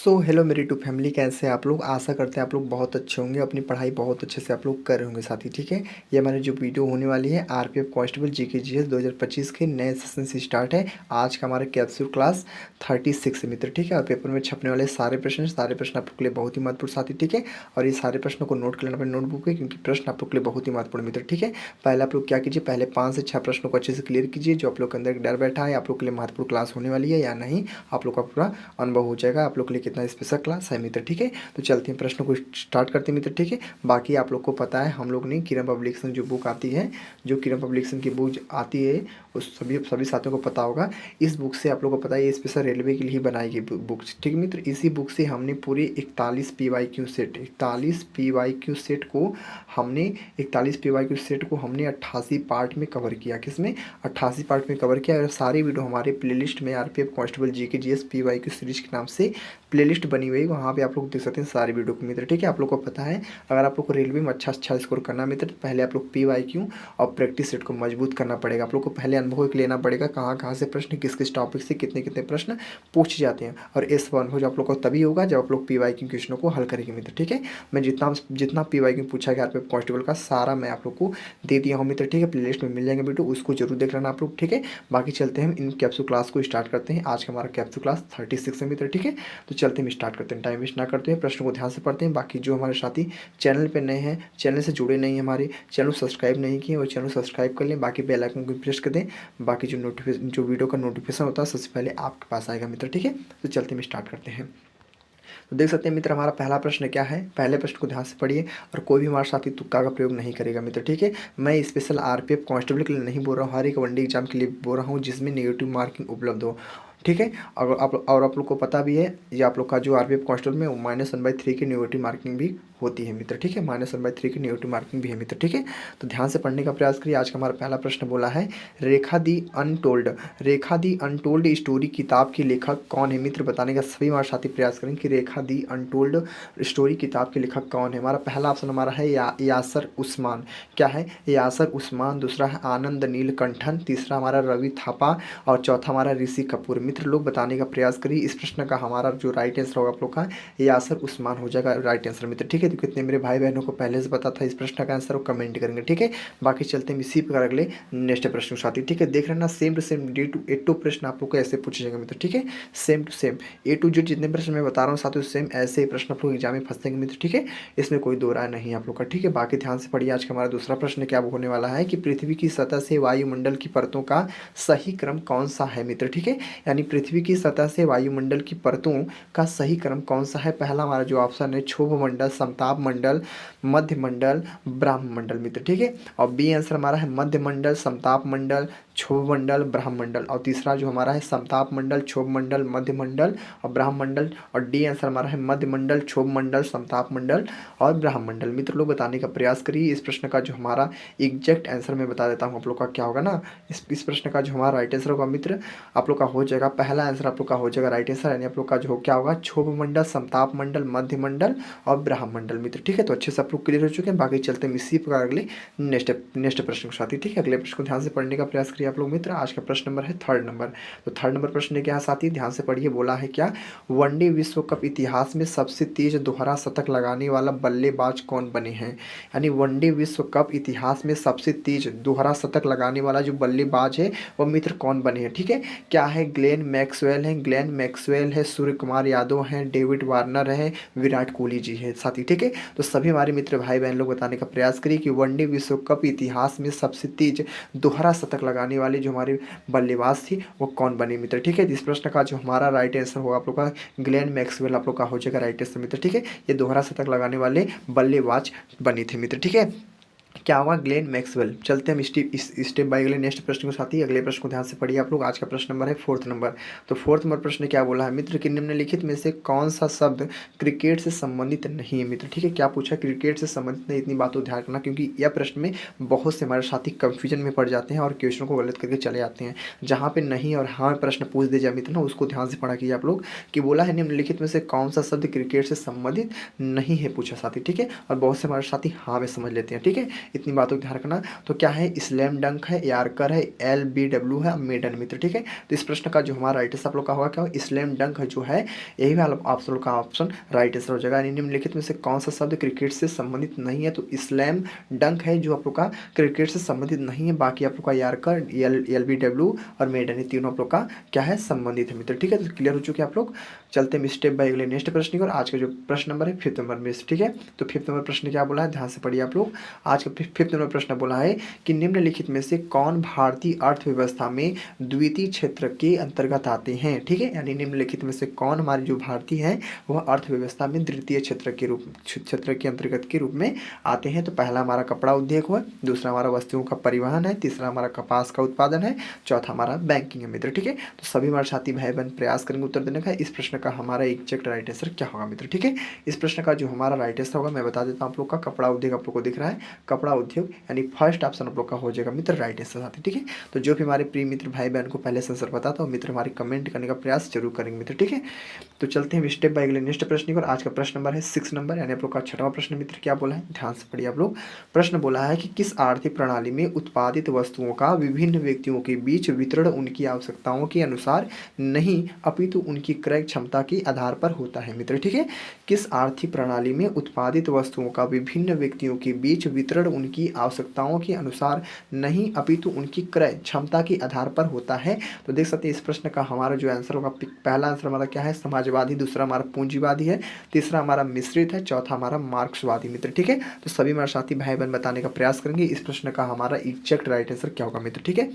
So hello मेरी to family, कैसे हैं आप लोग। आशा करते हैं आप लोग बहुत अच्छे होंगे, अपनी पढ़ाई बहुत अच्छे से आप लोग कर रहे होंगे साथी। ठीक है, ये हमारी जो वीडियो होने वाली है आरपीएफ कांस्टेबल जीके जीएस 2025 के नए सेशन से स्टार्ट है। आज का हमारा कैप्सूल क्लास 36 है मित्र। ठीक है, और पेपर में छपने वाले सारे प्रश्न आप लोग के लिए बहुत ही महत्वपूर्ण साथी। ठीक है, और ये सारे प्रश्नों को नोट कर लेना अपने नोटबुक पे, क्योंकि प्रश्न आप लोग के लिए बहुत ही महत्वपूर्ण मित्र। ठीक है, पहले आप लोग क्या कीजिए, पहले 5 से 6 प्रश्नों को अच्छे से क्लियर कीजिए। जो आप लोग के अंदर एक डर बैठा है आप लोग के लिए महत्वपूर्ण क्लास होने वाली है या नहीं, आप लोग का पूरा अनुभव हो जाएगा आप लोग के लिए कितना स्पेशल क्लास है मित्र। ठीक है, तो चलते हैं प्रश्नों को स्टार्ट करते हैं मित्र। ठीक है, बाकी आप लोग को पता है हम लोग ने किरण पब्लिकेशन जो बुक आती है, जो किरण पब्लिकेशन की बुक आती है, उस सभी साथियों को पता होगा। इस बुक से आप लोगों को पता है ये स्पेशल रेलवे के लिए ही बनाई गई बुक। ठीक है मित्र, इसी बुक से हमने पूरे 41 PYQ सेट 41 PYQ सेट को हमने 41 PYQ सेट को हमने 88 पार्ट में कवर किया। किसमें? 88 पार्ट में कवर किया। और सारी वीडियो हमारे प्लेलिस्ट में RPF constable GK GS PYQ series के नाम से प्लेलिस्ट बनी हुई है, वहाँ पे आप लोग देख सकते हैं सारी वीडियो को मित्र। ठीक है, आप लोग को पता है अगर आप लोग को रेलवे में अच्छा स्कोर करना मित्र, तो पहले आप लोग PYQ और प्रैक्टिस सेट को मजबूत करना पड़ेगा। आप लोग को पहले अनुभव लेना पड़ेगा कहाँ कहाँ से प्रश्न, किस किस टॉपिक से कितने कितने प्रश्न पूछे जाते हैं। और इस अनुभव जो आप लोग को तभी होगा जब आप लोग PYQ क्वेश्चनों को हल करेंगे मित्र। ठीक है, मैं जितना जितना PYQ पूछा गया आरपीएफ कांस्टेबल का सारा मैं आप लोग को दे दिया हूँ मित्र। ठीक है, प्लेलिस्ट में मिल जाएंगे वीडियो, उसको जरूर देख लेना आप लोग। ठीक है, बाकी चलते हैं हम इन कैप्सूल क्लास को स्टार्ट करते हैं। आज का हमारा कैप्सूल क्लास 36 है मित्र। ठीक है, तो चलते हम स्टार्ट करते हैं, टाइम वेस्ट ना करते हैं, प्रश्न को ध्यान से पढ़ते हैं। बाकी जो हमारे साथी चैनल पे नए हैं, चैनल से जुड़े नहीं हैं, हमारे चैनल सब्सक्राइब नहीं किए, वो चैनल सब्सक्राइब कर लें, बाकी बेल आइकन को प्रेस कर दें। बाकी जो वीडियो का नोटिफिकेशन होता है सबसे पहले आपके पास आएगा मित्र। ठीक है, तो चलते हम स्टार्ट करते हैं। तो देख सकते हैं मित्र हमारा पहला प्रश्न क्या है। पहले प्रश्न को ध्यान से पढ़िए और कोई भी हमारे साथी तुक्का का प्रयोग नहीं करेगा मित्र। ठीक है, मैं स्पेशल आरपीएफ कांस्टेबल के लिए नहीं बोल रहा हूँ, हर एक वनडे एग्जाम के लिए बोल रहा हूँ जिसमें नेगेटिव मार्किंग उपलब्ध हो। ठीक है, और आप लोग को पता भी है ये आप लोग का जो आरपीएफ कांस्टेबल में -1/3 की नेगेटिव मार्किंग भी होती है मित्र। ठीक है, -1/3 की नेगेटिव मार्किंग भी है मित्र। ठीक है, तो ध्यान से पढ़ने का प्रयास करिए। आज का हमारा पहला प्रश्न बोला है रेखा दी अनटोल्ड स्टोरी किताब के लेखक कौन है मित्र। बताने का सभी हमारे साथी प्रयास करें कि रेखा दी अनटोल्ड स्टोरी किताब के लेखक कौन है। हमारा पहला ऑप्शन हमारा है यासर उस्मान। क्या है? यासर उस्मान। दूसरा है आनंद नीलकंठन। तीसरा हमारा रवि थापा। और चौथा हमारा ऋषि कपूर। मित्र लोग बताने का प्रयास करिए। इस प्रश्न का हमारा जो राइट आंसर होगा आप लोग का यासर उस्मान हो जाएगा राइट आंसर मित्र। ठीक है, तो कितने मेरे भाई बहनों को पहले से पता था इस प्रश्न का आंसर वो कमेंट करेंगे। ठीक है, बाकी चलते हैं इसी प्रकार अगले नेक्स्ट प्रश्न साथी। ठीक है, देख रहे ना, same to same A to प्रश्न आप लोग को ऐसे पूछे जाएंगे मित्र। ठीक है, same to same A to Z जितने प्रश्न मैं बता रहा हूँ साथियों, सेम ऐसे ही प्रश्न आप लोग एग्जाम में फंसेंगे मित्र। ठीक है, इसमें कोई दो राय नहीं है आप लोग का। ठीक है, बाकी ध्यान से पढ़िए। आज का हमारा दूसरा प्रश्न क्या होने वाला है कि पृथ्वी की सतह से वायुमंडल की परतों का सही क्रम कौन सा है मित्र। ठीक है, यानी पृथ्वी की सतह से वायुमंडल की परतों का सही क्रम कौन सा है। पहला हमारा जो ऑप्शन है क्षोभ मंडल, समताप मंडल, मध्य मंडल, ब्राह्म मंडल मित्र। ठीक है, और बी आंसर हमारा है मध्य मंडल, समताप मंडल, क्षोभ मंडल, ब्राह्म मंडल। और तीसरा जो हमारा है समताप मंडल, क्षोभ मंडल, मध्य मंडल और ब्राह्म मंडल। और डी आंसर हमारा है मध्य मंडल, क्षोभ मंडल, समताप मंडल और ब्राह्म मंडल। मित्र लोग बताने का प्रयास करिए। इस प्रश्न का जो हमारा एग्जैक्ट आंसर मैं बता देता हूँ आप लोग का क्या होगा ना। इस प्रश्न का जो हमारा राइट आंसर होगा मित्र आप लोग का हो जाएगा, पहला आंसर आप लोग का हो जाएगा राइट आंसर, यानी आप लोग का जो क्या होगा क्षोभ मंडल, समताप मंडल, मध्य मंडल और ब्राह्म मंडल मित्र। ठीक है, तो अच्छे से आप लोग क्लियर हो चुके हैं। बाकी चलते हैं इसी प्रकार अगले नेक्स्ट प्रश्न के साथ ही। ठीक है, अगले प्रश्न को ध्यान से पढ़ने का प्रयास करिए आप लोग मित्र। आज का प्रश्न नंबर है 3rd नंबर। तो 3rd नंबर प्रश्न क्या है साथी, ध्यान से पढ़िए। बोला है क्या, वनडे विश्व कप इतिहास में सबसे तेज दोहरा शतक लगाने वाला बल्लेबाज कौन बने हैं। यानी वनडे विश्व कप इतिहास में सबसे तेज दोहरा शतक लगाने वाला जो बल्लेबाज है वो मित्र कौन बने हैं। ठीक है, क्या है? ग्लेन मैक्सवेल है, सूर्य कुमार यादव है, डेविड वार्नर है, विराट कोहली जी है साथी। ठीक है, तो सभी हमारे मित्र भाई बहन लोग बताने का प्रयास करिए कि वनडे विश्व कप इतिहास में सबसे तेज दोहरा शतक लगाने वाले जो हमारे बल्लेबाज थी वो कौन बने मित्र। ठीक है, इस प्रश्न का जो हमारा राइट आंसर होगा आप लोग का ग्लेन मैक्सवेल आप लोग का हो जाएगा राइट आंसर मित्र। ठीक है, ये दोहरा शतक लगाने वाले बल्लेबाज बने थे मित्र। ठीक है, क्या हुआ? Glenn Maxwell. चलते हम स्टेप बाय अगले नेक्स्ट प्रश्न के साथ ही। अगले प्रश्न को ध्यान से पढ़िए आप लोग। आज का प्रश्न नंबर है 4th नंबर। तो 4th नंबर प्रश्न क्या बोला है मित्र कि निम्नलिखित में से कौन सा शब्द क्रिकेट से संबंधित नहीं है मित्र। ठीक है, क्या पूछा? क्रिकेट से संबंधित नहीं। इतनी बात को ध्यान रखना क्योंकि यह प्रश्न में बहुत से हमारे साथी कंफ्यूजन में पड़ जाते हैं और क्वेश्चन को गलत करके चले जाते हैं। जहाँ पे नहीं और हाँ प्रश्न पूछ दे जाए मित्र ना, उसको ध्यान से पढ़ा कीजिए आप लोग कि बोला है निम्नलिखित में से कौन सा शब्द क्रिकेट से संबंधित नहीं है पूछा साथी। ठीक है, और बहुत से हमारे साथी हाँ में समझ लेते हैं। ठीक है, इतनी बातों को ध्यान रखना। तो क्या है, स्लैम डंक है, यार्कर है, LBW है, मेडन मित्र, ठीक है। तो इस प्रश्न का जो हमारा राइट आंसर आप लोग का होगा क्या, स्लैम डंक जो है, यही वाला आप लोग का ऑप्शन राइट आंसर हो जाएगा। निम्नलिखित में से कौन सा शब्द क्रिकेट से संबंधित नहीं है, तो स्लैम डंक है जो आप लोग का क्रिकेट से संबंधित नहीं है। बाकी आप लोग का यार्कर, LBW और मेडन, ये तीनों आप लोग का क्या है, संबंधित है मित्र, ठीक है। तो क्लियर हो चुके हैं आप लोग। चलते हैं स्टेप बाय अगले नेक्स्ट प्रश्न की। और आज का जो प्रश्न नंबर है 5th नंबर में, ठीक है। तो 5th नंबर प्रश्न क्या बोला है, ध्यान से पढ़िए आप लोग। आज का 5th नंबर प्रश्न बोला है कि निम्नलिखित में से कौन भारतीय अर्थव्यवस्था में द्वितीय क्षेत्र के अंतर्गत आते हैं, ठीक है। यानी निम्नलिखित में से कौन हमारी जो भारतीय है वह अर्थव्यवस्था में द्वितीय क्षेत्र के अंतर्गत के रूप में आते हैं। तो पहला हमारा कपड़ा उद्योग हुआ, दूसरा हमारा वस्तुओं का परिवहन है, तीसरा हमारा कपास का उत्पादन है, चौथा हमारा बैंकिंग है मित्र, ठीक है। तो सभी हमारे साथी भाई बहन प्रयास करेंगे उत्तर देने का। इस प्रश्न का हमारा एग्जैक्ट राइट आंसर क्या होगा मित्र, ठीक है। इस प्रश्न का जो हमारा राइट आंसर होगा मैं बता देता हूँ आप लोग का, कपड़ा उद्योग आप लोग को दिख रहा है, कपड़ा उद्योग यानी फर्स्ट ऑप्शन आप लोग का हो जाएगा मित्र राइट आंसर साथी, ठीक है। तो जो भी हमारे प्रिय मित्र भाई बहन को पहले से आंसर पता था वो मित्र हमारे कमेंट करने का प्रयास जरूर करेंगे मित्र, ठीक है। तो चलते हैं स्टेप बाय अगले नेक्स्ट प्रश्न की ओर। आज का प्रश्न नंबर है 6 नंबर, यानी आप लोग का 6वां प्रश्न मित्र क्या बोला है, ध्यान से पढ़िए आप लोग। प्रश्न बोला है कि किस आर्थिक प्रणाली में उत्पादित वस्तुओं का विभिन्न व्यक्तियों के बीच वितरण उनकी आवश्यकताओं के अनुसार नहीं अपितु उनकी क्रय क्षमता के आधार पर होता है मित्र, ठीक है। किस आर्थिक प्रणाली में उत्पादित वस्तुओं का विभिन्न व्यक्तियों के बीच वितरण उनकी आवश्यकताओं के अनुसार नहीं अपितु उनकी क्रय क्षमता के आधार पर होता है। तो देख सकते हैं इस प्रश्न का हमारा जो आंसर होगा, पहला आंसर हमारा क्या है, समाजवादी, दूसरा हमारा पूंजीवादी है, तीसरा हमारा मिश्रित है, चौथा हमारा मार्क्सवादी मित्र, ठीक है। तो सभी हमारे साथी भाई बहन बताने का प्रयास करेंगे इस प्रश्न का हमारा एग्जैक्ट राइट आंसर क्या होगा मित्र, ठीक है।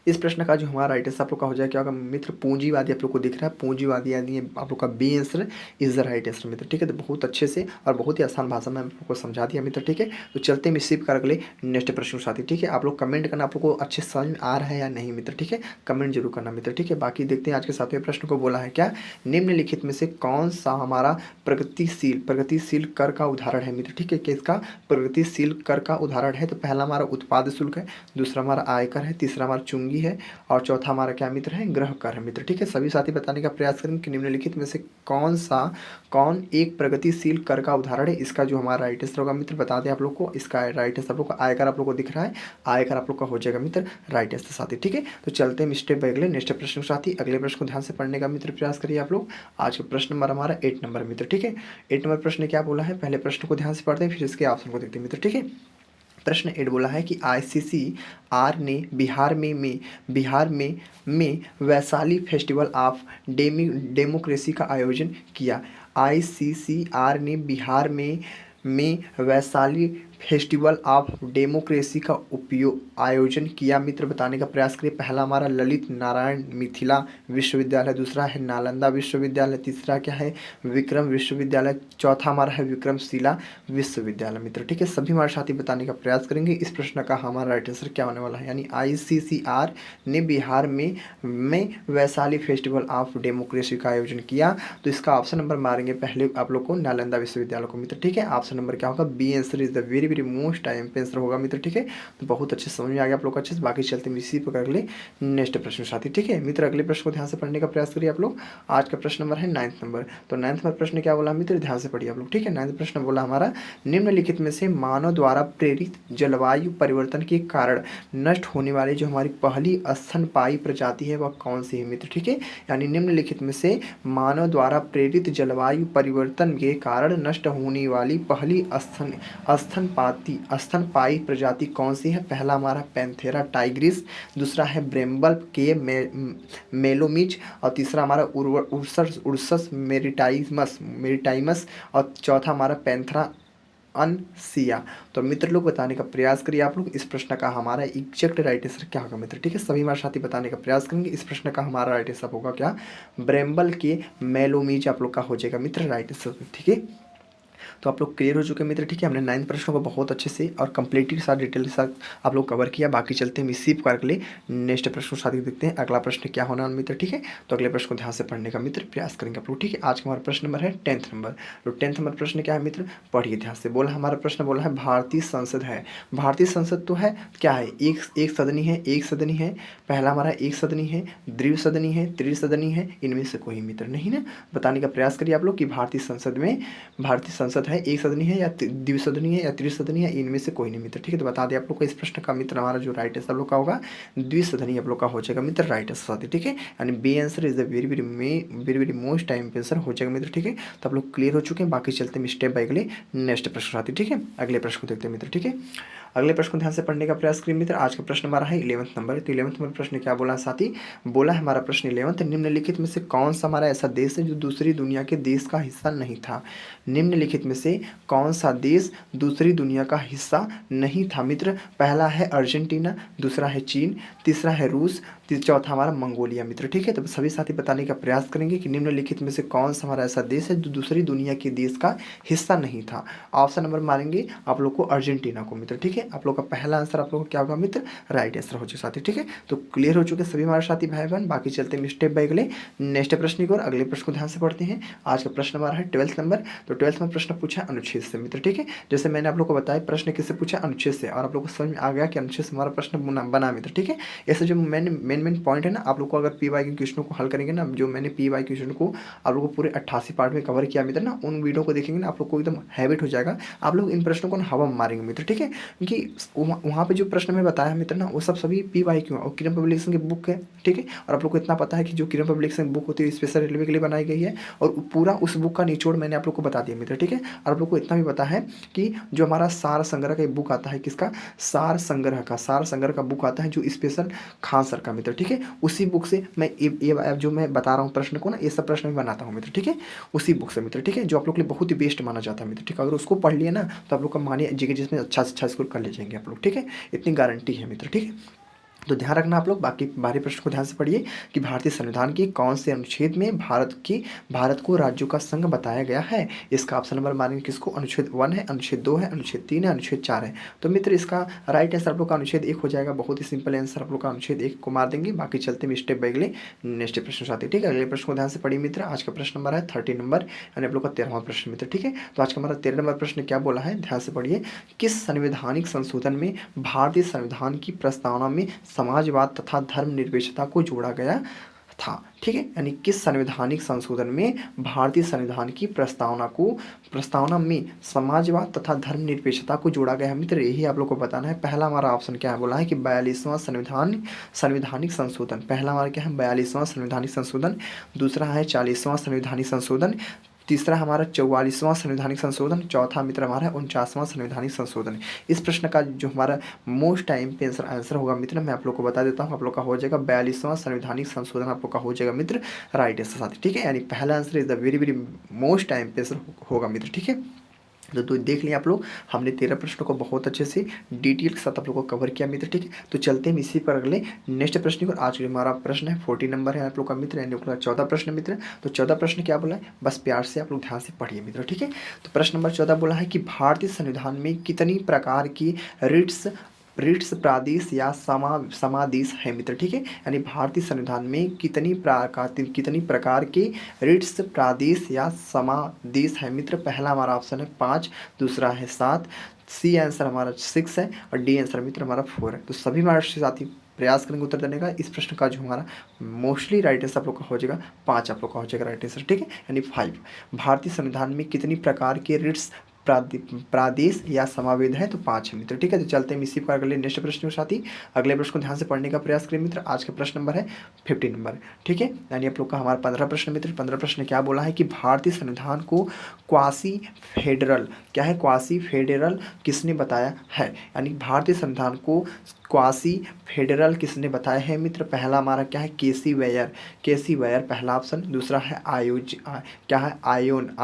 इस प्रश्न का जो हमारा राइट आंसर आप लोग का हो जाएगा क्या होगा मित्र, पूंजीवादी आप लोग को दिख रहा है, पूंजीवादी यानी आप लोग का B answer is the right answer मित्र, ठीक है। तो बहुत अच्छे से और बहुत ही आसान भाषा में आप लोग को समझा दिया मित्र, ठीक है। तो चलते हैं शिव कर अगले नेक्स्ट प्रश्न के साथ ही, ठीक है। आप लोग कमेंट करना आप लोग को अच्छे समझ में आ रहा है या नहीं मित्र, ठीक है, कमेंट जरूर करना मित्र, ठीक है। बाकी देखते हैं आज के 7वें प्रश्न को बोला है क्या, निम्नलिखित में से कौन सा हमारा प्रगतिशील कर का उदाहरण है मित्र, ठीक है। किसका प्रगतिशील कर का उदाहरण है, तो पहला हमारा उत्पाद शुल्क है, दूसरा हमारा आयकर है, तीसरा हमारा चुंगी है और चौथा हमारा क्या मित्र है, गृह कर है मित्र, ठीक है। सभी साथी बताने का प्रयास करेंगे कि निम्नलिखित में से कौन एक प्रगतिशील कर का उदाहरण है। इसका जो हमारा राइट आंसर होगा मित्र बता दें आप लोग को, इसका राइट आंसर आप लोग का आयकर आप लोग को दिख रहा है, आयकर आप लोग का हो जाएगा मित्र राइट आंसर साथी, ठीक है। तो चलते हैं स्टेप बाय अगले नेक्स्ट प्रश्न के साथी। अगले प्रश्न को ध्यान से पढ़ने का मित्र प्रयास करिए आप लोग। आज का प्रश्न नंबर हमारा 8 नंबर मित्र, ठीक है। 8 नंबर प्रश्न क्या बोला है, पहले प्रश्न को ध्यान से पढ़ते हैं फिर इसके ऑप्शन को देखते हैं मित्र, ठीक है। प्रश्न 8 बोला है कि ICCR ने बिहार में वैशाली फेस्टिवल ऑफ डेमोक्रेसी का आयोजन किया। ICCR ने बिहार में वैशाली फेस्टिवल ऑफ डेमोक्रेसी का आयोजन किया मित्र, बताने का प्रयास करिए। पहला हमारा ललित नारायण मिथिला विश्वविद्यालय, दूसरा है नालंदा विश्वविद्यालय, तीसरा क्या है, विक्रम विश्वविद्यालय, चौथा हमारा है विक्रमशिला विश्वविद्यालय मित्र, ठीक है। सभी हमारे साथी बताने का प्रयास करेंगे इस प्रश्न का हमारा राइट आंसर क्या होने वाला है। यानी ICCR ने बिहार में वैशाली फेस्टिवल ऑफ डेमोक्रेसी का आयोजन किया। तो इसका ऑप्शन नंबर मारेंगे पहले आप लोग को नालंदा विश्वविद्यालय को मित्र, ठीक है। ऑप्शन नंबर क्या होगा, B answer is the very most time पे आंसर होगा मित्र, ठीक है। तो बहुत अच्छे समझ में आ गया आप लोग अच्छे से। बाकी चलते हैं इसी पर अगले नेक्स्ट प्रश्न साथी, ठीक है मित्र। अगले प्रश्न को ध्यान से पढ़ने का प्रयास करिए आप लोग। आज का प्रश्न नंबर है 9th नंबर। तो 9th नंबर प्रश्न क्या बोला मित्र, ध्यान से पढ़िए आप लोग, ठीक है। 9th प्रश्न बोला हमारा, निम्नलिखित में से मानव द्वारा प्रेरित जलवायु परिवर्तन के कारण नष्ट होने वाली जो हमारी पहली स्तनपायी प्रजाति है वह कौन सी है मित्र, ठीक है। यानी निम्नलिखित में से मानव द्वारा प्रेरित जलवायु परिवर्तन के कारण नष्ट होने वाली पहली स्तनपायी प्रजाति कौन सी है। पहला हमारा पैंथेरा टाइग्रिस, दूसरा है ब्रेम्बल के मेलोमिज और तीसरा हमारा उर्सस मेरिटाइमस और चौथा हमारा पैंथेरा अनसिया। तो मित्र लोग बताने का प्रयास करिए आप लोग इस प्रश्न का हमारा एग्जैक्ट राइट आंसर क्या होगा मित्र, ठीक है। सभी हमारे साथी बताने का प्रयास करेंगे इस प्रश्न का हमारा राइट आंसर होगा क्या, ब्रेम्बल के मेलोमीज आप लोग का हो जाएगा मित्र राइट आंसर, ठीक है। तो आप लोग क्लियर हो चुके हैं मित्र, ठीक है। हमने 9th प्रश्न को बहुत अच्छे से और कंप्लीटली साथ डिटेल के साथ आप लोग कवर किया। बाकी चलते हैं रिसीव कर ले नेक्स्ट प्रश्न साथ ही देखते हैं अगला प्रश्न क्या होना है मित्र, ठीक है। तो अगले प्रश्न को ध्यान से पढ़ने का मित्र प्रयास करेंगे आप लोग, ठीक है। आज का हमारा प्रश्न नंबर है 10th नंबर। तो 10th नंबर प्रश्न क्या है मित्र, पढ़िए ध्यान से। बोला हमारा प्रश्न बोला है भारतीय संसद है, भारतीय संसद तो है क्या है, एक सदनी है, पहला हमारा एक सदनी है, द्विसदनी है, त्रिसदनी है, इनमें से कोई मित्र नहीं ना। बताने का प्रयास करिए आप लोग कि भारतीय संसद संसद है, एक सदनी है या द्विसदनी है या त्रिसदनी है, इनमें से कोई नहीं मित्र। ठीक है, तो बता दें आप लोग को इस प्रश्न का मित्र हमारा जो राइट आंसर आप लोग का होगा द्विसदनी आप लोग का हो जाएगा मित्र, राइट आंसर साथी। ठीक है, यानी B answer is the very very most time answer हो जाएगा मित्र। ठीक है, तो आप लोग क्लियर हो चुके हैं। बाकी चलते हैं स्टेप बाय अगले नेक्स्ट प्रश्न साथी। ठीक है, अगले प्रश्न को देखते हैं मित्र। ठीक है, अगले प्रश्न को ध्यान से पढ़ने का प्रयास करिए मित्र। आज का प्रश्न हमारा है 11th नंबर। तो 11th नंबर प्रश्न क्या बोला साथी, बोला है हमारा प्रश्न 11th, निम्नलिखित में से कौन सा हमारा ऐसा देश है जो दूसरी दुनिया के देश का हिस्सा नहीं था। निम्नलिखित में से कौन सा देश दूसरी दुनिया का हिस्सा नहीं था मित्र। पहला है अर्जेंटीना, दूसरा है चीन, तीसरा है रूस, चौथा हमारा मंगोलिया मित्र। ठीक है, तो सभी साथी बताने का प्रयास करेंगे कि निम्नलिखित में से कौन सा हमारा ऐसा देश है जो दूसरी दुनिया के देश का हिस्सा नहीं था। ऑप्शन नंबर मारेंगे आप लोग को अर्जेंटीना को मित्र। ठीक है, आप लोग का पहला आंसर आप लोग को क्या होगा मित्र, राइट आंसर हो चुका साथी। ठीक है, तो क्लियर हो चुके सभी हमारे साथी भाई बहन। बाकी चलते हैं स्टेप बाय अगले नेक्स्ट प्रश्न की ओर। अगले प्रश्न को ध्यान से पढ़ते हैं। आज का प्रश्न हमारा है 12th नंबर। तो 12th में प्रश्न पूछा अनुच्छेद से मित्र। ठीक है, जैसे मैंने आप लोग को बताया प्रश्न किससे पूछा, अनुच्छेद से, और आप लोग को समझ में आ गया कि अनुच्छेद से हमारा प्रश्न बना मित्र। ठीक है, ऐसे जो मेन पॉइंट है ना, आप लोग को अगर पीवाई के क्वेश्चनों को हल करेंगे ना, जो मैंने पीवाई क्वेश्चन को आप लोग को पूरे 88 पार्ट में कवर किया मित्र ना, उन वीडियो को देखेंगे ना आप लोग को एकदम हैबिट हो जाएगा। आप लोग इन प्रश्नों को हवा में मारेंगे मित्र। ठीक है, क्योंकि वहाँ पे जो प्रश्न मैं बताया मित्र ना, वो सब सभी पीवाई क्यों और किरण पब्लिकेशन की बुक है। ठीक है, और आप लोग को इतना पता है कि जो किरण पब्लिकेशन बुक होती है स्पेशल रेलवे के लिए बनाई गई है, और पूरा उस बुक का निचोड़ मैंने आप लोग को बता दिया मित्र। ठीक है, और आप लोग को इतना भी पता है कि जो हमारा सार संग्रह का बुक आता है, किसका, सार संग्रह का बुक आता है जो स्पेशल खान सर का मित्र। ठीक है, उसी बुक से मैं ये जो मैं बता रहा हूँ प्रश्न को ना, ये सब प्रश्न मैं बनाता हूँ मित्र। ठीक है, उसी बुक से मित्र। ठीक है, जो आप लोग के लिए बहुत ही बेस्ट माना जाता है मित्र। ठीक है, अगर उसको पढ़ लिए ना तो आप लोग का मानिए जीके जिसमें अच्छा से अच्छा स्कोर कर ले जाएंगे आप लोग। ठीक है, इतनी गारंटी है मित्र। ठीक है, तो ध्यान रखना आप लोग। बाकी बाहरी प्रश्न को ध्यान से पढ़िए कि भारतीय संविधान के कौन से अनुच्छेद में भारत को राज्यों का संघ बताया गया है। इसका ऑप्शन नंबर मारेंगे किसको, अनुच्छेद 1 है, अनुच्छेद 2 है, अनुच्छेद 3 है, अनुच्छेद 4 है। तो मित्र इसका राइट आंसर आप लोग का अनुच्छेद 1 हो जाएगा। बहुत ही सिंपल आंसर आप लोग का अनुच्छेद 1 को मार देंगे। बाकी चलते हैं स्टेप बाय अगले नेक्स्ट प्रश्न आते हैं। ठीक है, अगले प्रश्न को ध्यान से पढ़िए मित्र। आज का प्रश्न नंबर है 30 नंबर, यानी आप लोग का 13वां प्रश्न मित्र। ठीक है, तो आज का हमारा 13 नंबर प्रश्न क्या बोला है, ध्यान से पढ़िए। किस संवैधानिक संशोधन में भारतीय संविधान की प्रस्तावना में समाजवाद तथा धर्मनिरपेक्षता को जोड़ा गया था। ठीक है, यानी किस संवैधानिक संशोधन में भारतीय संविधान की प्रस्तावना में समाजवाद तथा धर्मनिरपेक्षता को जोड़ा गया है मित्र, यही आप लोग को बताना है। पहला हमारा ऑप्शन क्या है, बोला है कि 42वां संवैधानिक संशोधन। पहला हमारा क्या है, 42वां संवैधानिक संशोधन। दूसरा है 40वां संवैधानिक संशोधन। तीसरा हमारा 44वां संवैधानिक संशोधन। चौथा मित्र हमारा 49वां संवैधानिक संशोधन। इस प्रश्न का जो हमारा मोस्ट टाइम पे आंसर होगा मित्र, मैं आप लोग को बता देता हूँ। आप लोग का हो जाएगा 42वां संवैधानिक संशोधन आप लोग का हो जाएगा मित्र, राइट आंसर साथ। ठीक है, यानी पहला answer is the very most time पे आंसर होगा मित्र। ठीक है, तो देख लिया आप लोग, हमने 13 प्रश्नों को बहुत अच्छे से डिटेल के साथ आप लोग को कवर किया मित्र। ठीक है, तो चलते हैं इसी पर अगले नेक्स्ट प्रश्न पर। आज हमारा प्रश्न है 40 नंबर है आप लोग का मित्र, यानी 14 प्रश्न मित्र। तो 14 प्रश्न क्या बोला है, बस प्यार से आप लोग ध्यान से पढ़िए मित्र। ठीक है, तो प्रश्न नंबर 14 बोला है कि भारतीय संविधान में कितनी प्रकार की रिट्स प्रादेश या समादेश है मित्र। ठीक है, यानी भारतीय संविधान में कितनी प्रकार के रिट्स प्रादेश या समादेश है मित्र। पहला हमारा ऑप्शन है 5, दूसरा है 7, सी आंसर हमारा 6 है, और डी आंसर मित्र हमारा 4 है। तो सभी हमारे साथी प्रयास करेंगे उत्तर देने का। इस प्रश्न का जो हमारा मोस्टली राइट आंसर आप लोग का हो जाएगा 5, आप लोग का हो जाएगा राइट आंसर। ठीक है, यानी 5। भारतीय संविधान में कितनी प्रकार के रिट्स प्रादेश या समावेद है, तो 5 है मित्र। ठीक है, तो चलते हैं इसी पर अगले नेक्स्ट प्रश्न के साथ ही। अगले प्रश्न को ध्यान से पढ़ने का प्रयास करें मित्र। आज का प्रश्न नंबर है 50 नंबर। ठीक है, यानी आप लोग का हमारा 15 प्रश्न मित्र। 15 प्रश्न क्या बोला है कि भारतीय संविधान को क्वासी फेडरल, क्या है, क्वासी फेडरल किसने बताया है। यानी भारतीय संविधान को क्वासी फेडरल किसने बताया है मित्र। पहला हमारा क्या है, केसी वेयर पहला ऑप्शन। दूसरा है क्या है, आयोन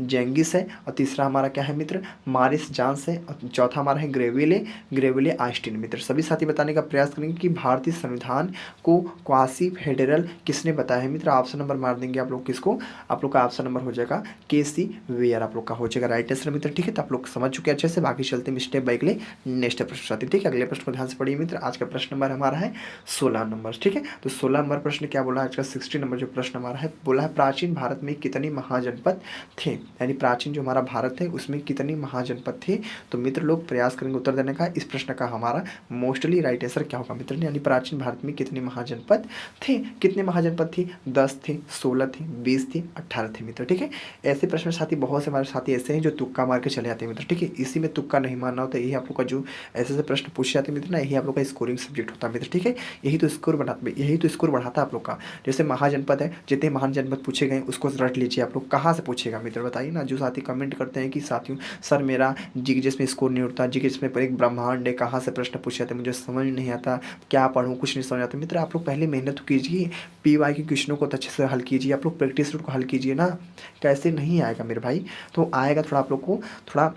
जेंगिस है, और तीसरा हमारा क्या है मित्र, मारिस जानस है, और चौथा हमारा है ग्रेविले आइंस्टीन मित्र। सभी साथी बताने का प्रयास करेंगे कि भारतीय संविधान को क्वासी फेडरल किसने बताया है मित्र। ऑप्शन नंबर मार देंगे आप लोग किसको, आप लोग का ऑप्शन नंबर हो जाएगा केसी वेयर, आप लोग का हो जाएगा राइट आंसर मित्र। ठीक है, तो आप लोग समझ चुके अच्छे से। बाकी चलते हैं स्टेप बाय अगले नेक्स्ट नेक्स्ट प्रश्न साथी, ठीक है। अगले प्रश्न को ध्यान से पढ़िए मित्र। आज का प्रश्न नंबर हमारा है 16 नंबर, ठीक है। तो 16 नंबर प्रश्न क्या बोला, आज का 60 नंबर जो प्रश्न हमारा है, बोला है प्राचीन भारत में कितने महाजनपद थे, यानी प्राचीन जो हमारा भारत है उसमें कितने महाजनपद थे। तो मित्र लोग प्रयास करेंगे उत्तर देने का। इस प्रश्न का हमारा मोस्टली राइट आंसर क्या होगा मित्र, यानी प्राचीन भारत में कितने महाजनपद थे। कितने महाजनपद थे, 10 थे, 16 थे, 20 थे, 18 थे मित्र, ठीक है। ऐसे प्रश्न साथी बहुत से हमारे साथी ऐसे हैं जो तुक्का मार के चले जाते हैं मित्र, ठीक है। इसी में तुक्का नहीं मारना होता, यही आप लोग का जो ऐसे प्रश्न पूछे जाते हैं मित्र ना, यही आप लोग का स्कोरिंग सब्जेक्ट होता है मित्र, ठीक है। यही तो स्कोर बढ़ाता है आप लोग का। जैसे महाजनपद है, जितने महाजनपद पूछे गए उसको रट लीजिए आप लोग। कहाँ से पूछेगा मित्र बताइए ना। जो साथी कमेंट करते हैं कि साथियों सर मेरा जीके में स्कोर नहीं उठता, जीके में एक ब्रह्मांड है, कहाँ से प्रश्न पूछे जाते हैं, मुझे समझ नहीं आता, क्या पढ़ूँ, कुछ नहीं समझ आता मित्र। आप लोग पहले मेहनत कीजिए, PY के क्वेश्चनों को अच्छे से हल कीजिए, आप लोग प्रैक्टिस रूट को हल कीजिए ना। कैसे नहीं आएगा मेरे भाई, तो आएगा, थोड़ा आप लोग को थोड़ा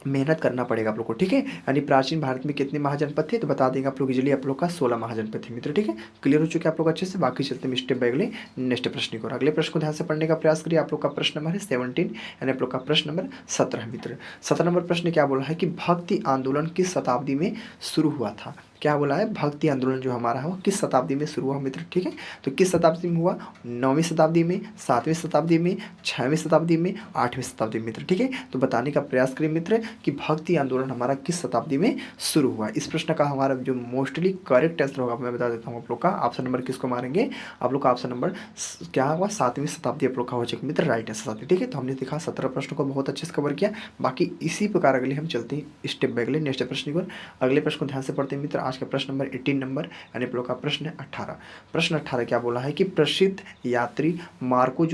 मेहनत करना पड़ेगा आप लोग को, ठीक है। यानी प्राचीन भारत में कितने महाजनपद थे, तो बता देंगे आप लोग इजीली, आप लोग का 16 महाजनपद थे मित्र, ठीक है। क्लियर हो चुके हैं आप लोग अच्छे से। बाकी चलते हैं स्टेप बाय अगले नेक्स्ट प्रश्न को। अगले प्रश्न को ध्यान से पढ़ने का प्रयास करिए। आप लोग का प्रश्न नंबर है 17, यानी आप लोग का प्रश्न नंबर 17 मित्र। 17 नंबर प्रश्न क्या बोला है कि भक्ति आंदोलन किस शताब्दी में शुरू हुआ था। क्या बोला है, भक्ति आंदोलन जो हमारा है वो किस शताब्दी में शुरू हुआ मित्र, ठीक है। तो किस शताब्दी में हुआ, 9वीं शताब्दी में, 7वीं शताब्दी में, 6वीं शताब्दी में, 8वीं शताब्दी में मित्र, ठीक है। तो बताने का प्रयास करें मित्र कि भक्ति आंदोलन हमारा किस शताब्दी में शुरू हुआ। इस प्रश्न का हमारा जो मोस्टली करेक्ट आंसर होगा मैं बता देता हूँ आप लोग का। ऑप्शन नंबर किसको मारेंगे, आप लोग का ऑप्शन नंबर क्या होगा, 7वीं शताब्दी आप लोग का हो जाएगा मित्र, राइट आंसर साथी, ठीक है। तो हमने देखा 17 प्रश्नों को बहुत अच्छे से कवर किया। बाकी इसी प्रकार अगले हम चलते हैं स्टेप बाय अगले नेक्स्ट प्रश्न को। अगले प्रश्न को ध्यान से पढ़ते हैं मित्र। आज का प्रश्न नंबर 18 नंबर, यानी आप लोग का प्रश्न है 18। प्रश्न 18 क्या बोला है कि प्रसिद्ध यात्री मार्को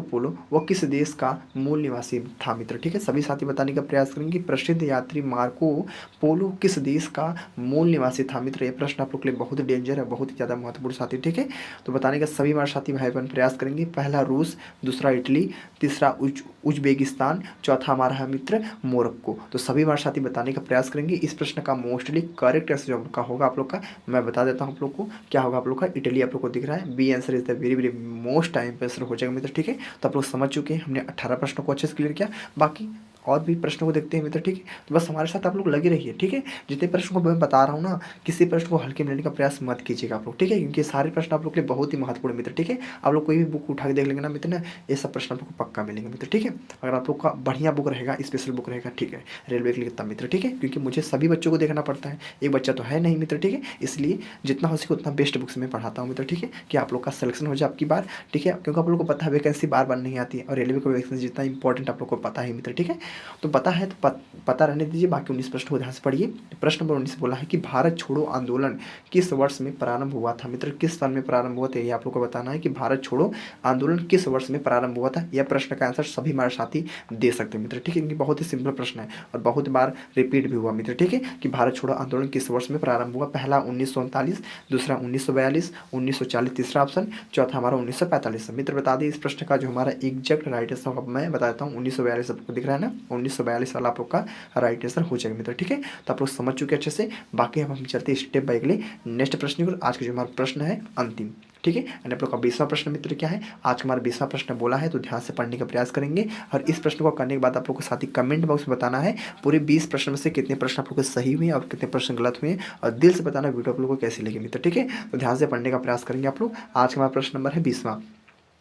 पोलो वो किस देश का मूल निवासी था मित्र, ठीक है। सभी साथी बताने का प्रयास करेंगे प्रसिद्ध यात्री मार्को पोलो किस देश का मूल निवासी था मित्र। ये प्रश्न आप लोग के लिए बहुत डेंजर है, बहुत ही ज़्यादा महत्वपूर्ण साथी, ठीक है। तो बताने का सभी हमारे साथी भाई बहन प्रयास करेंगे। पहला रूस, दूसरा इटली, तीसरा उज्बेकिस्तान, चौथा हमारा है मित्र मोरक्को। तो सभी हमारे साथी बताने का प्रयास करेंगे। इस प्रश्न का मोस्टली करेक्ट आंसर जो आपका होगा आप लोग का मैं बता देता हूँ आप लोग को, क्या होगा आप लोग का इटली आप लोग को दिख रहा है। B answer is the very very most time पे आंसर हो जाएगा मित्र, ठीक है। तो आप लोग समझ चुके हैं, हमने 18 प्रश्नों को अच्छे से क्लियर किया। बाकी और भी प्रश्नों को देखते हैं मित्र, ठीक है। तो बस हमारे साथ आप लोग लगे रहिए, ठीक है। जितने प्रश्नों को मैं बता रहा हूँ ना, किसी प्रश्न को हल्के में लेने का प्रयास मत कीजिएगा आप लोग, ठीक है। क्योंकि सारे प्रश्न आप लोग के लिए बहुत ही महत्वपूर्ण मित्र, ठीक है। आप लोग कोई भी बुक उठा के देख लेंगे ना मित्र ना, ये सब प्रश्न आप लोग को पक्का मिलेंगे मित्र, ठीक है। अगर आप लोग का बढ़िया बुक रहेगा, स्पेशल बुक रहेगा, ठीक है, रेलवे के लिए कितना मित्र, ठीक है। क्योंकि मुझे सभी बच्चों को देखना पड़ता है, एक बच्चा तो है नहीं मित्र, ठीक है। इसलिए जितना हो सके उतना बेस्ट बुक्स में पढ़ाता हूँ मित्र, ठीक है, कि आप लोग का सिलेक्शन हो जाए आपकी बार, ठीक है। क्योंकि आप लोग को पता है वैकेंसी बार बार नहीं आती है, और रेलवे का वैकेंसी जितना इंपॉर्टेंट आप लोग को पता है मित्र, ठीक है। तो पता है तो पता रहने दीजिए। बाकी 19 प्रश्न को ध्यान से पढ़िए। प्रश्न नंबर 19 बोला है कि भारत छोड़ो आंदोलन किस वर्ष में प्रारंभ हुआ था मित्र। किस साल में प्रारंभ हुआ था, ये आप लोग को बताना है कि भारत छोड़ो आंदोलन किस वर्ष में प्रारंभ हुआ था। यह प्रश्न का आंसर सभी हमारे साथी दे सकते हैं मित्र, ठीक है। क्योंकि बहुत ही सिंपल प्रश्न है और बहुत बार रिपीट भी हुआ मित्र, ठीक है, कि भारत छोड़ो आंदोलन किस वर्ष में प्रारंभ हुआ। पहला 1939, दूसरा 1942, 1940 तीसरा ऑप्शन, चौथा हमारा 1945। मित्र बता दें इस प्रश्न का जो हमारा एग्जैक्ट राइट आंसर मैं बता देता हूँ 1942 आपको दिख रहा है ना, 1942 वाला आप लोग का राइट आंसर हो जाएगा मित्र, ठीक है। तो आप लोग समझ चुके अच्छे से। बाकी हम चलते हैं स्टेप बाय अगले नेक्स्ट प्रश्न को। आज का जो हमारा प्रश्न है अंतिम, ठीक है। यानी आप लोग का 20वां प्रश्न मित्र क्या है, आज का हमारा 20वां प्रश्न बोला है, तो ध्यान से पढ़ने का प्रयास करेंगे। और इस प्रश्न को करने के बाद आप लोग को साथ ही कमेंट बॉक्स में बताना है पूरे 20 प्रश्न में से कितने प्रश्न आप लोग को सही हुए और कितने प्रश्न गलत हुए, और दिल से बताना वीडियो आप लोग को कैसी लगी मित्र, ठीक है। तो ध्यान से पढ़ने का प्रयास करेंगे आप लोग। आज का हमारा प्रश्न नंबर है 20वां।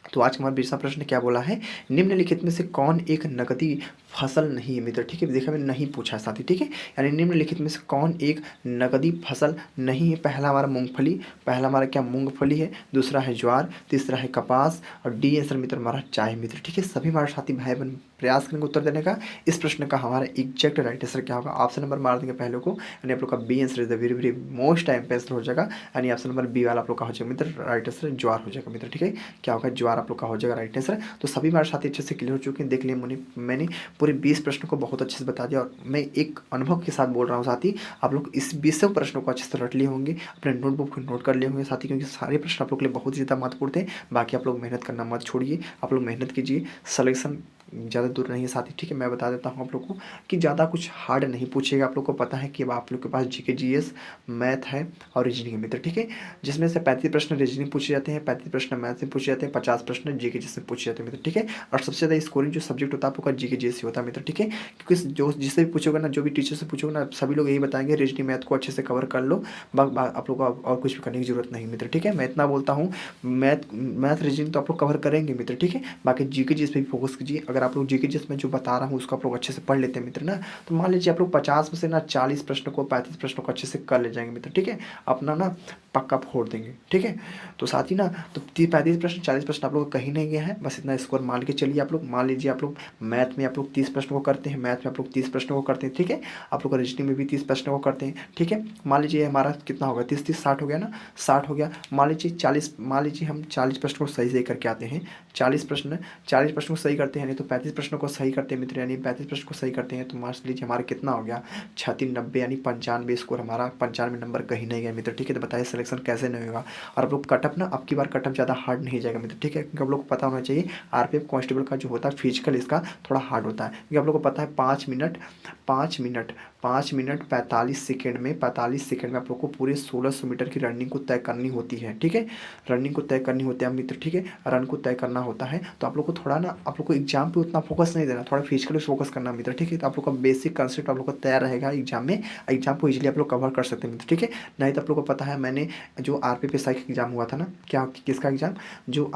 तो आज का हमारा 20वां प्रश्न क्या बोला है, निम्नलिखित में से कौन एक नकदी फसल नहीं है मित्र, ठीक है। देखिए मैंने नहीं पूछा है साथी, ठीक है। यानी निम्नलिखित में से कौन एक नकदी फसल नहीं है। पहला हमारा मूंगफली, पहला हमारा क्या मूंगफली है, दूसरा है ज्वार, तीसरा है कपास, और डी आंसर मित्र हमारा चाय मित्र, ठीक है। सभी हमारे साथी भाई बहन प्रयास करेंगे उत्तर देने का। इस प्रश्न का हमारा एग्जैक्ट राइट आंसर क्या होगा, ऑप्शन नंबर मार देंगे पहले को, यानी आप लोग का B answer is the very very most time पे आंसर हो जाएगा। यानी ऑप्शन नंबर बी वाला आप लोग का हो जाएगा मित्र, राइट आंसर ज्वार हो जाएगा मित्र, ठीक है। क्या होगा, ज्वार आप लोग का हो जाएगा राइट आंसर। तो सभी हमारे साथी अच्छे से क्लियर हो चुके हैं, देख लिए मैंने पूरे 20 प्रश्नों को बहुत अच्छे से बता दिया। और मैं एक अनुभव के साथ बोल रहा हूँ साथी, आप लोग इस 20 प्रश्नों को अच्छे से रट लिए होंगे, अपने नोटबुक को नोट कर लिए होंगे साथी, क्योंकि सारे प्रश्न आप लोग के लिए बहुत ही ज़्यादा महत्वपूर्ण थे। बाकी आप लोग मेहनत करना मत छोड़िए, आप लोग मेहनत कीजिए, सलेक्शन ज़्यादा दूर नहीं है साथी, ठीक है। मैं बता देता हूँ आप लोग को कि ज़्यादा कुछ हार्ड नहीं पूछेगा। आप लोग को पता है कि अब आप लोग के पास जीके, जीएस, मैथ है और रीजनिंग है मित्र, ठीक है। जिसमें से 35 प्रश्न रीजनिंग पूछे जाते हैं, 35 प्रश्न मैथ से पूछे जाते हैं, 50 प्रश्न जीके, जीएस से पूछे जाते हैं मित्र, ठीक है। और सबसे ज़्यादा स्कोरिंग जो सब्जेक्ट होता है आप लोग का जीके, जीएस ही होता है मित्र, ठीक है। क्योंकि जो जिससे भी पूछोगे ना, जो भी टीचर से पूछोगे ना, सभी लोग यही बताएंगे रीजनिंग मैथ को अच्छे से कवर कर लो, आप लोग को और कुछ भी करने की जरूरत नहीं मित्र, ठीक है। मैं इतना बोलता हूँ, मैथ मैथ रीजनिंग तो आप लोग कवर करेंगे मित्र, ठीक है। बाकी जीके, जीएस पे भी फोकस कीजिए। अगर आप लोग जीके, जीएस में जो बता रहा हूँ उसको आप लोग अच्छे से पढ़ लेते हैं मित्र ना, तो मान लीजिए आप लोग 50 में से ना 40 प्रश्न को, 35 प्रश्नों को अच्छे से कर ले जाएंगे मित्र, ठीक है। अपना ना पक्का फोड़ देंगे, ठीक है। तो साथ ही ना, तो 35 प्रश्न, 40 प्रश्न आप लोग कहीं नहीं गए हैं, बस इतना स्कोर मान के चलिए। आप लोग मान लीजिए आप लोग मैथ में आप लोग 30 प्रश्नों को करते हैं, मैथ में आप लोग 30 प्रश्नों को करते हैं, ठीक है। आप लोग का रीजनिंग में भी 30 प्रश्नों को करते हैं, ठीक है। मान लीजिए हमारा कितना होगा, 30 30 60 हो गया ना, 60 हो गया। मान लीजिए 40, मान लीजिए हम 40 प्रश्नों को सही सही करके आते हैं, 40 प्रश्नों को सही करते हैं, नहीं तो 35 प्रश्नों को सही करते हैं मित्र, यानी 35 प्रश्न को सही करते हैं, तो मान लीजिए हमारा कितना हो गया, 36 90 यानी 95 स्कोर हमारा, 95 नंबर कहीं नहीं गया मित्र, ठीक है। तो बताइए सिलेक्शन कैसे नहीं होगा। और आप लोग कटअप ना, अब की बार कटअप ज़्यादा हार्ड नहीं जाएगा मित्र, ठीक है। क्योंकि आप लोग को पता होना चाहिए आरपीएफ कांस्टेबल का जो होता है फिजिकल, इसका थोड़ा हार्ड होता है। क्योंकि आप लोग को पता है 5 मिनट 45 सेकेंड में, 45 सेकेंड में आप लोग को पूरे 1600 मीटर की रनिंग को तय करनी होती है, ठीक है। रनिंग को तय करनी होती है मित्र, ठीक है। रन को तय करना होता है, तो आप लोग को थोड़ा ना, आप लोग को एग्जाम पे उतना फोकस नहीं देना, थोड़ा फिजिकली फोकस करना मित्र, ठीक है। तो आप लोग का बेसिक कंसेप्ट आप लोग को तैयार रहेगा एग्जाम में, एग्जाम को इजीली आप लोग कवर कर सकते हैं मित्र, ठीक है। नहीं तो आप लोग को पता है, मैंने जो आरपीएफ एग्जाम हुआ था ना, क्या किसका एग्जाम, जो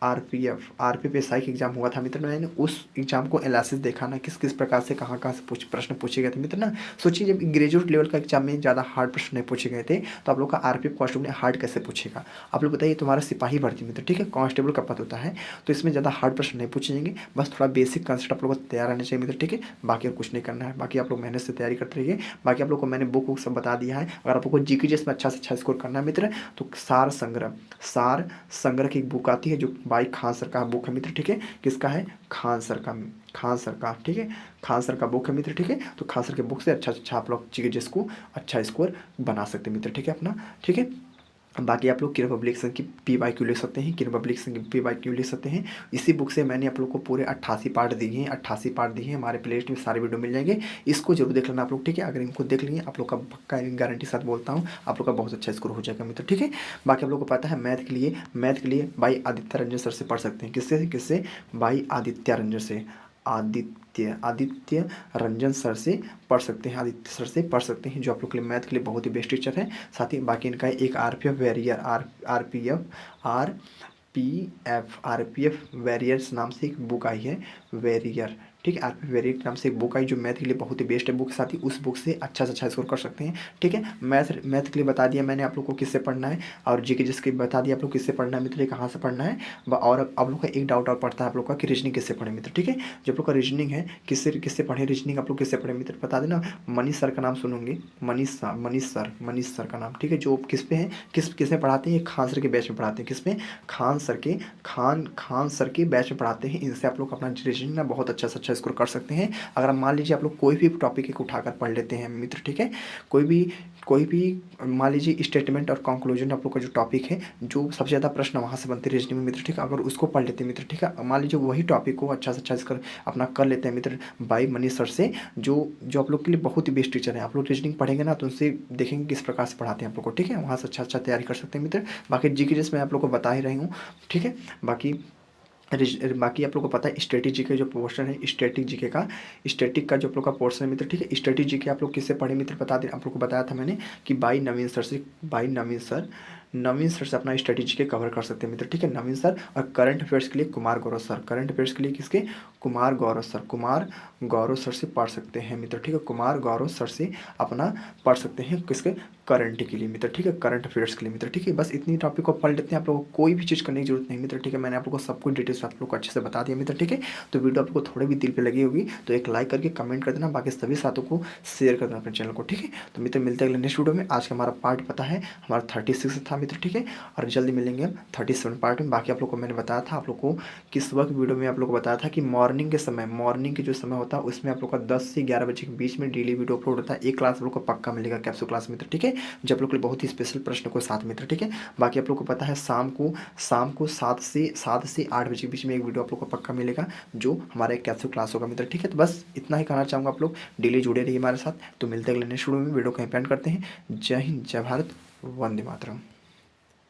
आरपीएफ एसआई का एग्जाम हुआ था मित्र, मैंने उस एग्जाम को एनालिसिस देखा ना, किस किस प्रकार से कहाँ कहाँ से प्रश्न पूछे गए थे मित्र ना। सोचिए जब ग्रेजुएट लेवल का एग्जाम में ज़्यादा हार्ड प्रश्न नहीं पूछे गए थे, तो आप लोग का आरपीएफ कांस्टेबल में हार्ड कैसे पूछेगा। आप लोग बताइए, तुम्हारा सिपाही भर्ती मित्र, ठीक है, कांस्टेबल का पद होता है, तो इसमें ज़्यादा हार्ड प्रश्न नहीं पूछे जाएंगे, बस थोड़ा बेसिक कंसेप्ट आप लोग को तैयार रहना चाहिए मित्र, ठीक है। बाकी और कुछ नहीं करना है, बाकी आप लोग मेहनत से तैयारी करते रहिए। बाकी आप लोग को मैंने बुक सब बता दिया है। अगर आप लोग को जीके जीएस में अच्छा से अच्छा स्कोर करना है मित्र, तो सार संग्रह की एक बुक आती है, जो बाई खान सर का बुक है मित्र, ठीक है। किसका है, खान सर का, ठीक है। खान सर का बुक है मित्र, ठीक है। तो खान सर के बुक से अच्छा अच्छा आप लोग जीके जीएस को अच्छा स्कोर बना सकते हैं मित्र, ठीक है अपना, ठीक है। बाकी आप लोग किरण पब्लिकेशन की पी ले सकते हैं, किरण पब्लिकेशन की पी ले सकते हैं। इसी बुक से मैंने आप लोग को पूरे 88 पार्ट दिए हैं, 88 पार्ट दिए हैं, हमारे प्लेलिस्ट में सारे वीडियो मिल जाएंगे। इसको जरूर देख लेना आप लोग, ठीक है। अगर इनको देख लिए, आप लोग का पक्का गारंटी साथ बोलता हूँ, आप लोग का बहुत अच्छा स्कोर हो जाएगा मित्र, ठीक है। बाकी आप लोग को पता है, मैथ के लिए भाई आदित्य रंजन सर से पढ़ सकते हैं, किससे किससे, भाई आदित्य रंजन से, आदित्य रंजन सर से पढ़ सकते हैं, आदित्य सर से पढ़ सकते हैं, जो आप लोग के लिए मैथ के लिए बहुत ही बेस्ट टीचर हैं। साथ ही बाकी इनका एक आरपीएफ वेरियर, आरपीएफ वेरियर्स नाम से एक बुक आई है, वेरियर, ठीक है। आरपीएफ वेरियर नाम से एक बुक आई, जो मैथ के लिए बहुत ही बेस्ट है बुक। साथ ही उस बुक से अच्छा से अच्छा स्कोर कर सकते हैं, ठीक है। मैथ के लिए बता दिया मैंने आप लोग को किससे पढ़ना है, और जीके जिसके बता दिया आप लोग किससे पढ़ना है मित्र, कहाँ से पढ़ना है। और आप लोग का एक डाउट और पड़ता है आप लोग का कि रीजनिंग किससे पढ़े मित्र, ठीक है। जो आप लोग का रीजनिंग है, किससे किससे पढ़े रीजनिंग, आप लोग किससे पढ़े मित्र बता देना। मनीष सर का नाम सुनोगे, मनीष सर का नाम, ठीक है। जो किस पे है, किस में पढ़ाते हैं, खान सर के बैच में पढ़ाते हैं, किस में, खान सर के बैच में पढ़ाते हैं। इनसे आप लोग अपना रीजनिंग ना बहुत अच्छा से अच्छा स्कोर कर सकते हैं। अगर आप मान लीजिए आप लोग कोई भी टॉपिक एक उठाकर पढ़ लेते हैं मित्र, ठीक है। कोई भी मान लीजिए स्टेटमेंट और कंक्लूजन आप लोग का जो टॉपिक है, जो सबसे ज़्यादा प्रश्न वहाँ से बनते हैं रीजनिंग में मित्र, ठीक है। अगर उसको पढ़ लेते हैं मित्र, ठीक है, मान लीजिए वही टॉपिक को अच्छा से अच्छा इसकर अपना कर लेते हैं मित्र, बाई मनीष सर से, जो आप लोग के लिए बहुत ही बेस्ट टीचर है। आप लोग रीजनिंग पढ़ेंगे ना, तो उनसे देखेंगे किस प्रकार से पढ़ाते हैं आप लोग को, ठीक है। वहाँ से अच्छा अच्छा तैयारी कर सकते हैं मित्र। बाकी जीके जैसे मैं आप लोग को बता ही रही हूँ, ठीक है। बाकी आप लोग को पता है स्ट्रेटेजी का जो पोर्शन है, स्टैटिक का जो आप लोग का पोर्शन है मित्र, ठीक है। स्ट्रेटेजी के आप लोग किससे पढ़े मित्र बता दें, आप लोग को बताया था मैंने कि बाई नवीन सर से अपना स्ट्रेटेजी के कवर कर सकते हैं मित्र, ठीक है, नवीन सर। और करंट अफेयर्स के लिए Kumar Gaurav sir, current affairs के लिए किसके, कुमार गौरव सर से पढ़ सकते हैं मित्र, ठीक है। कुमार गौरव सर से अपना पढ़ सकते हैं, किसके, करंट के लिए मित्र, ठीक है, करंट अफेयर्स के लिए मित्र, ठीक है। बस इतनी टॉपिक को पढ़ लेते हैं, आप लोगों को कोई भी चीज़ करने की जरूरत नहीं मित्र, ठीक है। मैंने आप लोगों को सब कुछ डिटेल्स आप लोग को अच्छे से बता दिया मित्र, ठीक है। तो वीडियो आपको थोड़ी भी दिल पे लगी होगी तो एक लाइक करके कमेंट कर देना, बाकी सभी साथों को शेयर कर देना अपने चैनल को, ठीक है। तो मित्र मिलते हैं अगले नेक्स्ट वीडियो में। आज का हमारा पार्ट पता है हमारा 36 था मित्र, ठीक है। और जल्दी मिलेंगे हम 37 पार्ट में। बाकी आप लोग को मैंने बताया था, आप लोग को किस वक्त वीडियो में आप लोग को बताया था कि मॉर्निंग के जो समय होता है उसमें आप लोग का 10 से 11 बजे के बीच में डेली वीडियो अपलोड होता है। एक क्लास आप लोग को पक्का मिलेगा कैप्सूल क्लास मित्र, ठीक है। जो आप लोग के लिए बहुत ही स्पेशल प्रश्न को साथ मित्र, ठीक है। बाकी आप लोग को पता है शाम को 7 से 8 बजे के बीच में एक वीडियो आप लोग को पक्का मिलेगा, जो हमारा एक कैप्सूल क्लास होगा मित्र, ठीक है। तो बस इतना ही कहना चाहूँगा, आप लोग डेली जुड़े रहिए हमारे साथ। तो मिलते हैं अगले नेक्स्ट वीडियो में, वीडियो को यहीं पे एंड करते हैं। जय हिंद, जय भारत, वंदे मातरम।